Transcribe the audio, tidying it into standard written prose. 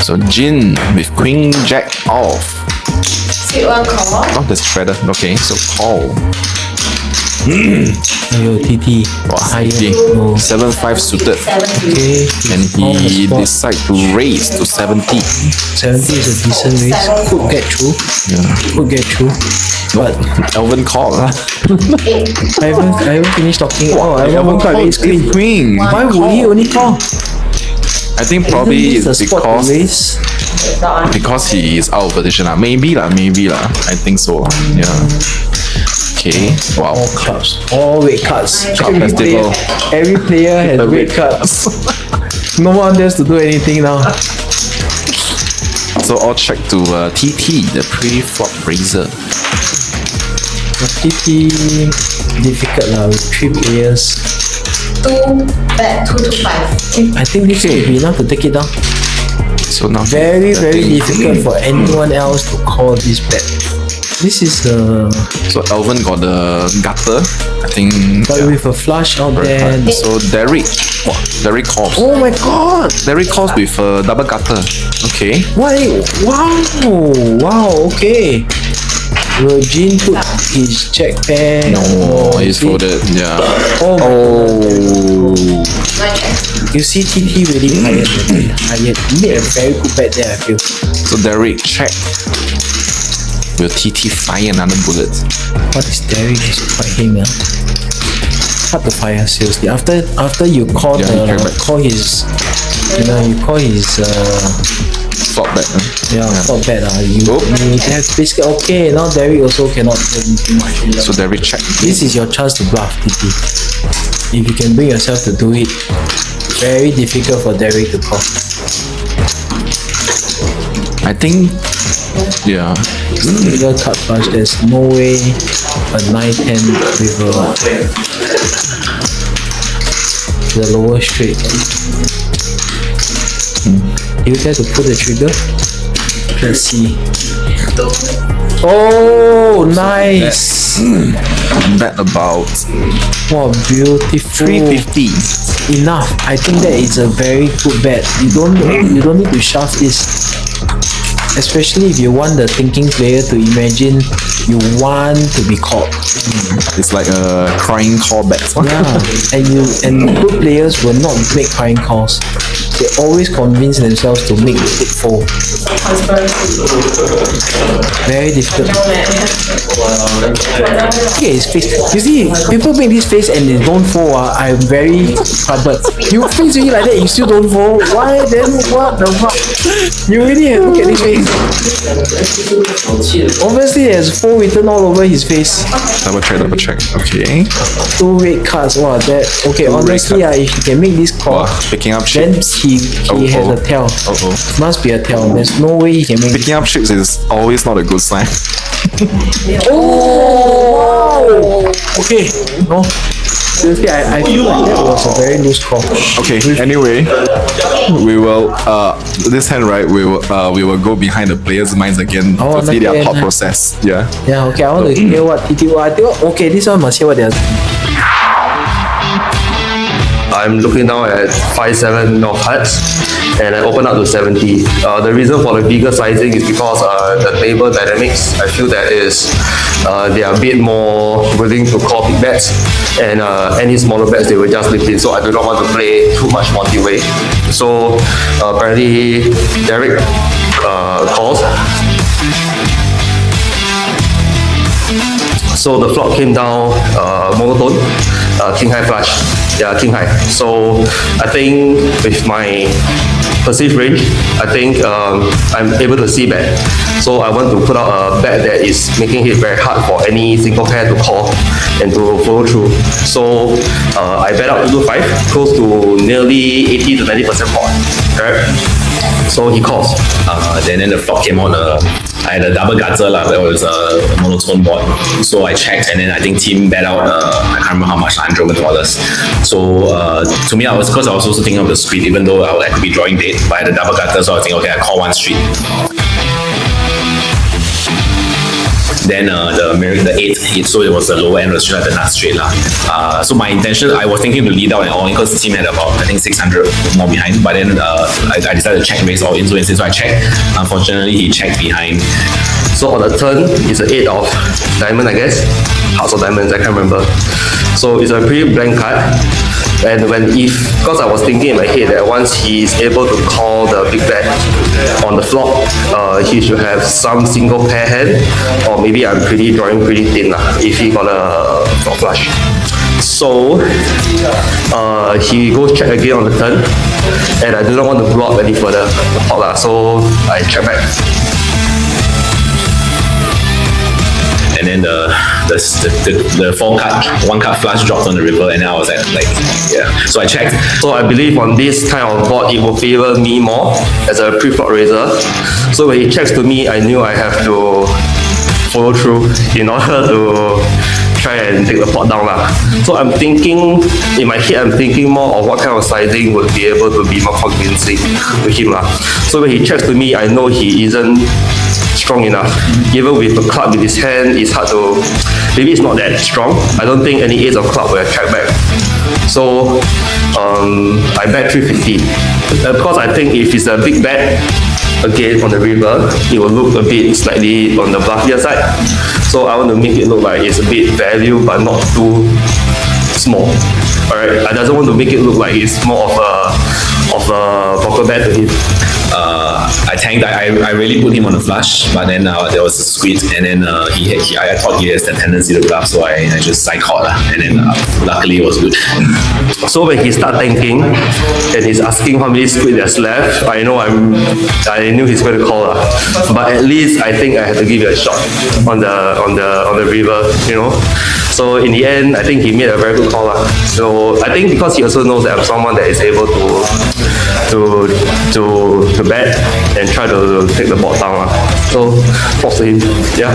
So Jin with Queen Jack off. Speed 1 call. Oh, that's shredder. Okay, so call. Ayo, TT. Wow, Higher. okay. No. 7-5 suited. 70. Okay. And On the he spot. decide to raise to 70. 70 is a decent raise. Could get through. Yeah. Could get through. But Alvin called. I haven't finished talking. Oh, I haven't quite raised queen. Queen. Why would he only call? I think probably Isn't this it's a spot to raise? because he is out of position. Maybe lah. I think so. Yeah. Okay. Wow. All cards. All red cards. Card festival. Every player has red cards. No one dares to do anything now. So all check to TT, the pre-flop raiser. TT difficult lah with 3 players. 2 bet 2 to 5. I think this will be enough to take it down. So now Very I think- difficult for anyone else to call this bet. This is So Alvin got the gutter. I think. but yeah, with a flush out very there. hard. So Derek calls. Oh my god! Derek calls with a double gutter. Okay. Why? Wow! Okay. Will Jin put his check pair? No, he's see? folded. Yeah. Oh, Oh. My check. you see TT really hired. He made a very good bet there, I feel. So Derek check. Will TT fire another bullet? What is Derek to fight him? Hard to fire seriously. After you call Yeah, he came back. call his you call his Flop back. not bad you Oh. have basically okay now Derek also cannot do anything much. So Derek check. This is your chance to bluff TT. If you can bring yourself to do it, very difficult for Derek to call. I think. Yeah. Single card flush, there's no way a 9-10 with the lower straight. You dare to pull the trigger? Let's see. Oh, nice! Bet about Wow, beautiful. 350. Enough. I think that is a very good bet. You don't need to shove this. Especially if you want the thinking player to imagine you want to be caught. It's like a crying call bet. Yeah, and good players will not make crying calls. They always convince themselves to make it fold. Very difficult. Look at his face. You see, people make this face and they don't fold. I'm very troubled. You face really like that, you still don't fold. Why then? What the fuck? You really have to look at this face. Obviously, there's fold written all over his face. Double check. Okay. 2 red cards. Wow, that okay. Honestly, if he can make this call, Wow, picking up then chips. he Oh, has oh. a tail. Uh-oh. Must be a tail. There's no way he can make. Picking up chips is always not a good sign. Oh! Okay. No. Seriously, I feel like that was a very loose call. Okay. Anyway, we will this hand right. We will go behind the players' minds again Oh, to see their okay, thought yeah. process. Yeah. Yeah. Okay. I want to hear what TT. Okay, this one must hear what they are. I'm looking down at 5-7 of hearts and I open up to 70. The reason for the bigger sizing is because the table dynamics, I feel that is they are a bit more willing to call big bets and any smaller bets they will just leave in. So I do not want to play too much multi-way. So apparently Derek calls. So the flop came down monotone, king high flush. Yeah, king high. So I think with my perceived range, I think I'm able to see bet. So I want to put out a bet that is making it very hard for any single pair to call and to follow through. So I bet up to 5, close to nearly 80 to 90% pot. Correct? So he calls. Then the flop came on. I had a double gutter lah. That was a monotone board. So I checked, and then I think team bet out. I can't remember how much, $100. So to me, I was also thinking of the street, even though I could be drawing dead. But I had a double gutter, so I think okay, I call one street. then the 8, so it was the lower end of the nut straight lah. So my intention, I was thinking to lead out and all in because the team had about I think 600 more behind, but then I decided to check raise all in, so I checked. Unfortunately, he checked behind. So on the turn, it's an 8 of diamond, I guess. Hearts of diamonds, I can't remember. So it's a pretty blank card. And because I was thinking in my head that once he's able to call the big bet on the flop, he should have some single pair hand, or maybe I'm drawing pretty thin if he got a flop flush. So he goes check again on the turn, and I do not want to blow up any further the pot, so I check back. And then the 1 card flush dropped on the river, and then I was like, yeah. So I checked. So I believe on this kind of board, it will favor me more as a pre-flop raiser. So when he checks to me, I knew I have to follow through in order to try and take the pot down lah. So I'm thinking, in my head, I'm thinking more of what kind of sizing would be able to be more convincing to him lah. So when he checks to me, I know he isn't strong enough. Even with a club in his hand, it's hard to, maybe it's not that strong. I don't think any ace of club will check back. So I bet 350. Because I think if it's a big bet, again on the river, it will look a bit slightly on the bluffier side. So I want to make it look like it's a bit value but not too small. Alright, I doesn't want to make it look like it's more of a poker bet to him. I tanked. I really put him on the flush, but then there was a squeeze, and then I thought he has the tendency to bluff, so I just side called, and then luckily it was good. So when he started tanking and he's asking how many squid there's left, I knew he's going to call, but at least I think I had to give it a shot on the river, you know. So in the end, I think he made a very good call. So I think because he also knows that I'm someone that is able to bet and try to take the board down. So props to him. Yeah.